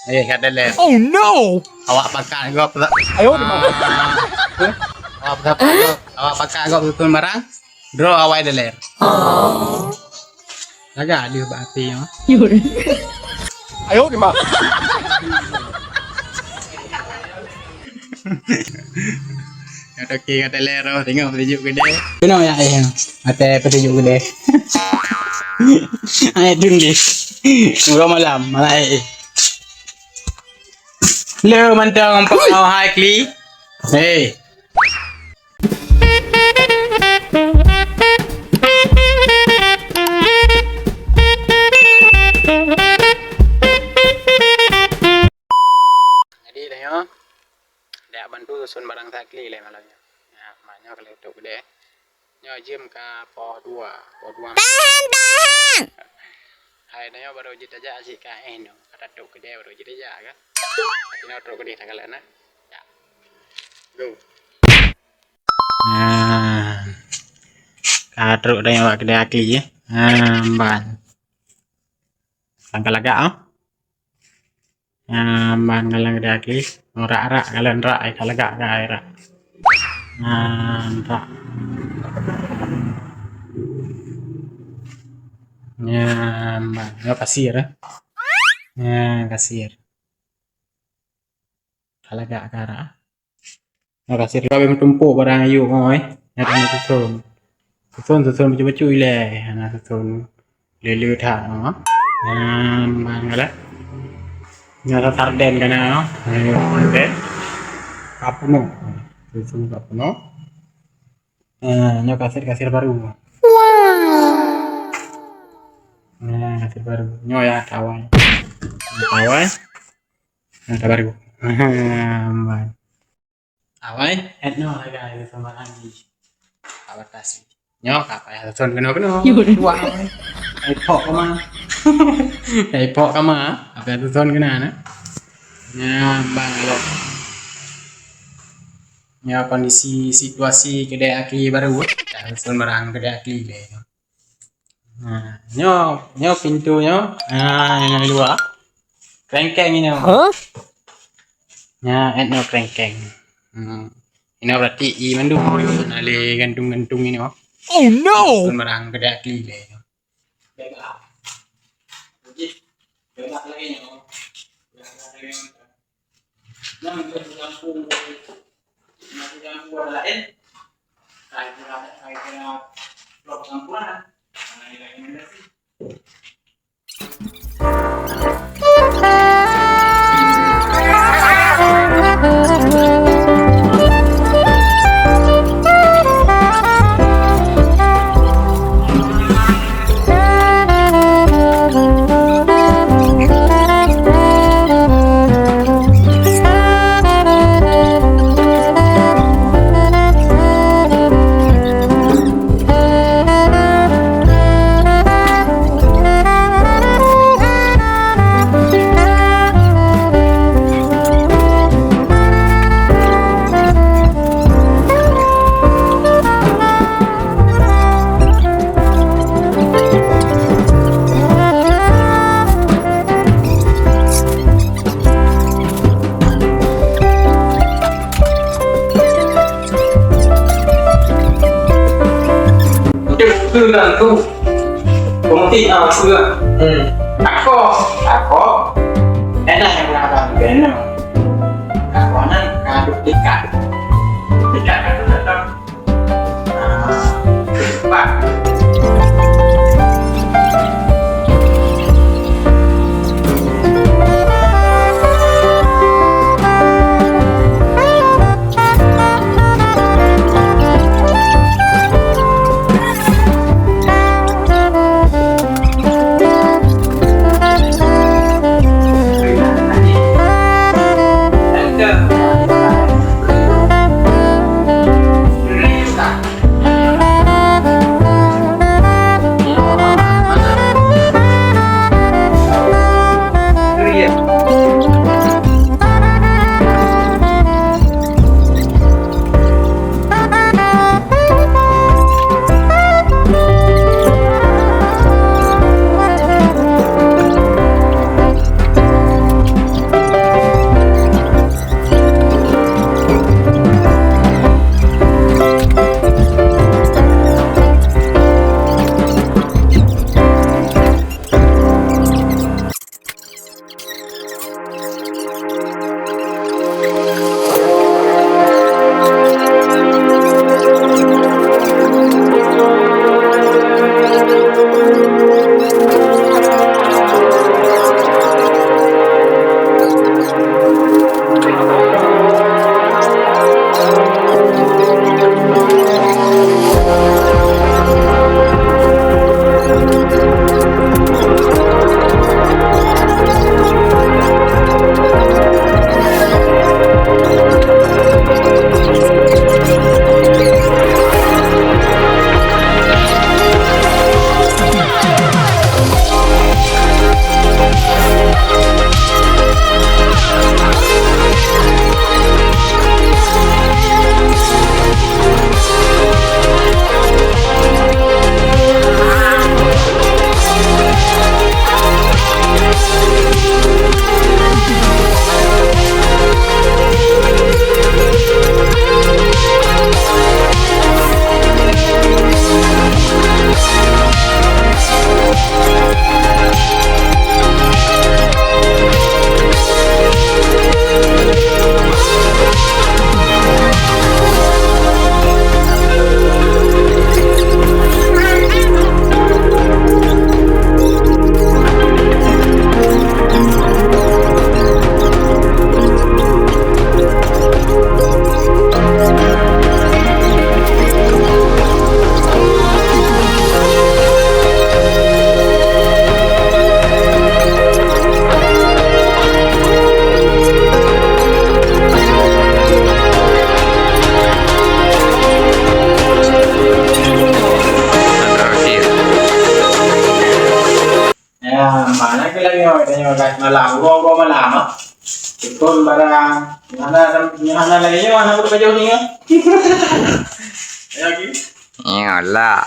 kata le. Oh no! Awak pakai gop tak? Ayo di mana? Awak pakai gop betul marang. Draw awak deler. Agak dia api ya. Ayo di mana? Oke kata lero tengok petunjuk gede. Kenapa ya ayah? Mata petunjuk gede. Ayah tunggu. Murah malam malah ayah. Hello mantap nampak kau hai kli. Hey. Jadi tengok. Dak bantu susun barang takli le malamnya. Ya, maknya kalau itu gede. Nyo jam ke po 2. Tahan. Hai nyo baru jita aja asik ka no. Kata tok gede baru jita aja kan. Ini tok gede tanggalan na. Ya. Go. Nah. Katruk dah yang awak gede akli ya. Ban. Sangka lagak ah. Ban galang gede akli. Rak kalian rak ai kalagak ka ai rak. Rak. Ban. Ya kasir ah. Kasir. Kalagak ka rak. Kasir kau yang tumpuk barang ayu kau Nak susun. Susun macam-macam le. Nak susun. Lelu tak ah. Bangala. Nyata sarden kana oke kapuno susun kapuno nyo kasir baru kasir baru nyo ya kawai baru kawai etno laga sama lagi abatasi nyo kapai susun kena dua Ai pok kama apa tu son kena na bang lo kondisi situasi kedai akli baru son barang kedai akli le nyo pintu yang luar krengkeng ini etno krengkeng ini berarti i mandu ale gantung ini Oh no! son barang kedai akli le banyak lagi yang campur lain kayak blok campuran tu bukti juga aku enak yang berapa benar kawanan kaduk tikat kan datang pak nyo guys malam, gua malam ah. Betul barang. Mana lagi nyo, mana udah jauh nih ya? Ayo lagi. Iyalah.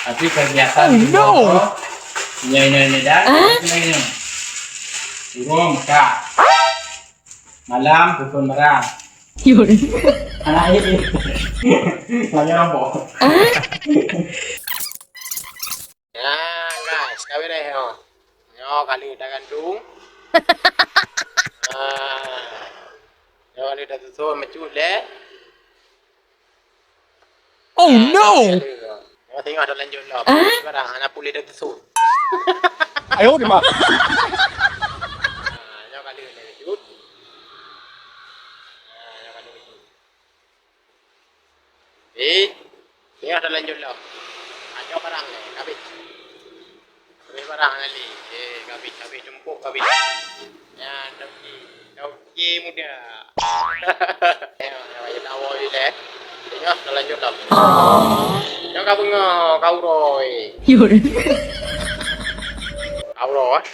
Tapi kegiatan Oh, no. Nyanyi dah. Burung kak. Malam pukul merah. Anak ini. Lagi nombor. Ya guys, kami deh yo. Yo kali udah gandung. Yo kali udah tutup mecut deh. Oh no! Yo tengok ada lanjut lah. Barang anak pulih dah tutup. 哎呦我的妈！ Yo kali udah mecut. Yo kali mecut. Tengok ada lanjut lah. Ayo barang ni, kabit. Kabit barang ni. Kabit jemput kabit. Ya, Dauki muda. Tengok, nak tahu ile. Tengok dah lanjut dah. Yang kau bengok, kau roy. Kau roy.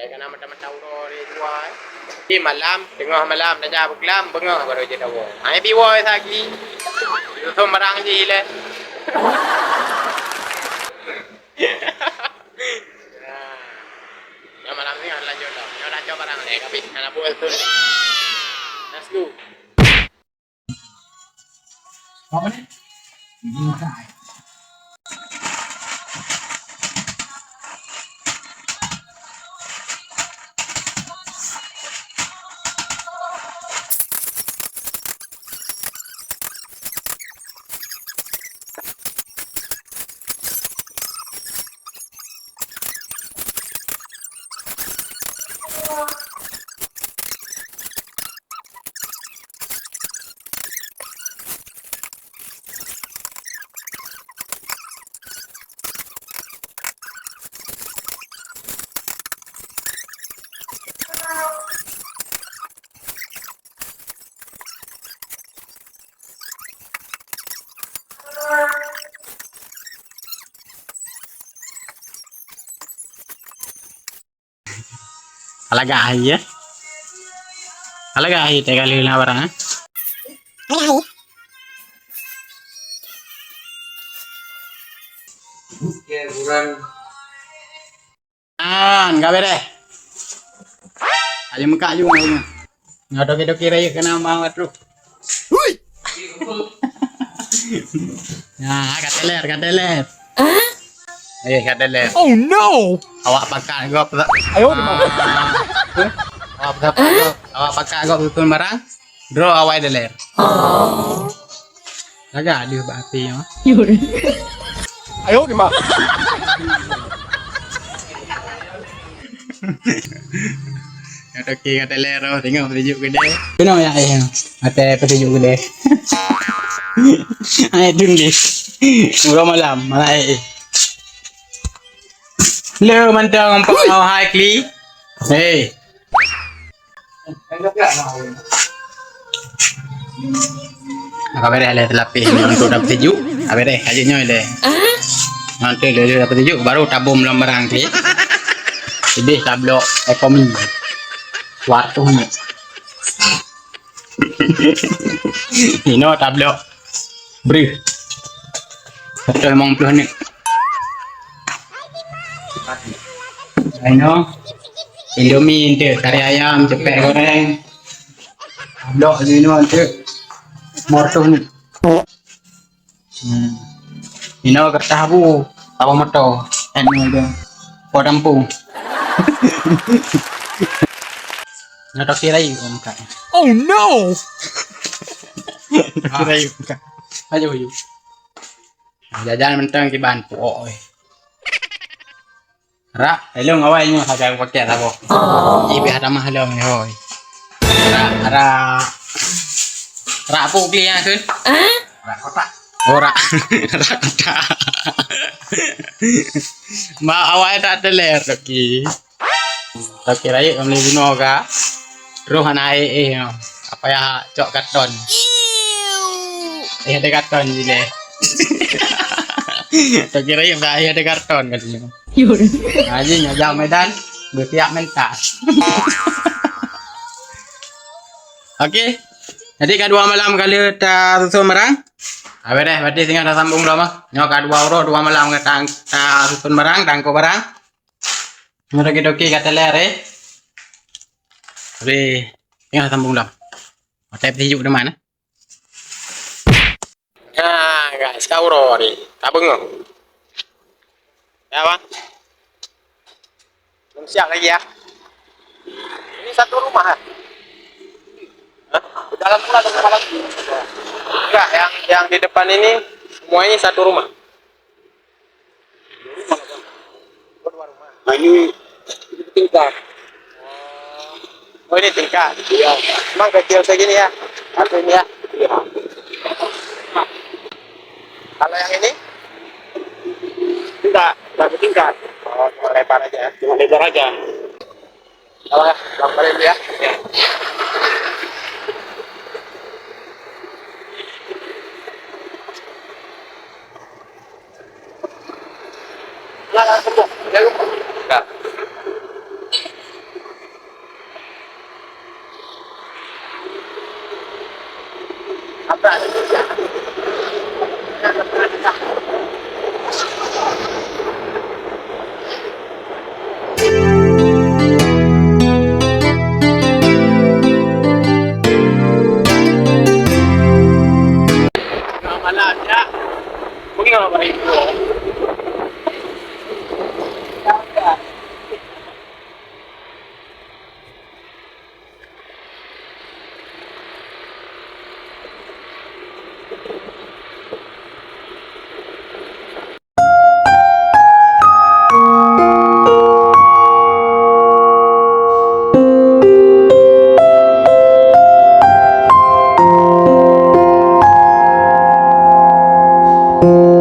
Kena mata-mata roy dua. Di malam, tengah malam dah jauh kelam bengok baru je tahu. Ai biwoi lagi. Itu marang je ile. Yang malam ni ada lanjut dah. Yang lanjut barang ni kabit. Anak buat tu. Let's go. Apa ni? Ini kai. Alagay ya. Alagay teka lila barang. Enggak beres. Ayo muka ayo ayo. Ngadok-dok raya kena mawat lu. Hui. Nah, kateler. Kateler. Oh no! Awak pakai gua. 哎呦我的妈！ Awak pakai gua betul marang. Draw awak deler. Laga dia bati ya. 哎呦我的妈！ Ada kata lero tengok petunjuk gede. Kenapa ya ayah? Mata petunjuk gede. Ayah tunggu. Murah malam, malah Lo mantap ngomong hai kli. Hey. Apa beda le telapis ni untuk dapat petunjuk? Apa beda ajaknya le. Nanti le dapat petunjuk baru tabung lembarang kli. Jadi tablok ekonomi. Waktu ni. Ini tablok brief. Betul memang puluh ni. Ini Indomie tu, kari ayam, cepet goreng. Tablok ni tu. Morto ni. Ini kertas abu, tahu motor. Ano ba? Podampung. Nyotok kira yung ka. Oh no! Kira yung ka. Ayo yuk. Jajan menteng kiban po oi. Ra, hello ngaway nyo sa kaya pakai ako. Ibi ada mahalo ni hoy. Ra po kliya kun. Ra kota. Ora. Ra kota. Ma away tak teler ki. Tak kira yuk kami binoga. Roh naik no. Apa ya cok karton. Ada karton jile. Tak kira yuk ada karton katanya. Aja nyajak Medan berpihak mentas. Oke. Jadi kedua malam kali ta susun merang. Awe deh, berarti tinggal dah sambung dah mah. Nyo kedua uro dua malam ke ta susun merang, tangko barang. Ngedoki-doki kata lere. Jadi tinggal sambung dah. Tap hijuk di mana? Nah, guys, kau uro ni. Tak bengong. Ya, Bang. Belum siap lagi ya. Ini satu rumah ya? Hah? Dalam pula ada rumah lagi. Enggak, yang di depan ini semuanya satu rumah. Dua rumah. Nah, ini tingkat. Oh, ini tingkat. Iya. Emang kecil segini ya? Satu ini ya? Iya. Kalau yang ini? Tidak bertingkat. Oh, cuma lebar aja ya? Cuma lebar aja. Kalau ya, gambarin ya. Ya. Nah, tembok. Ya, enggak. Apa ada juga? Thank you.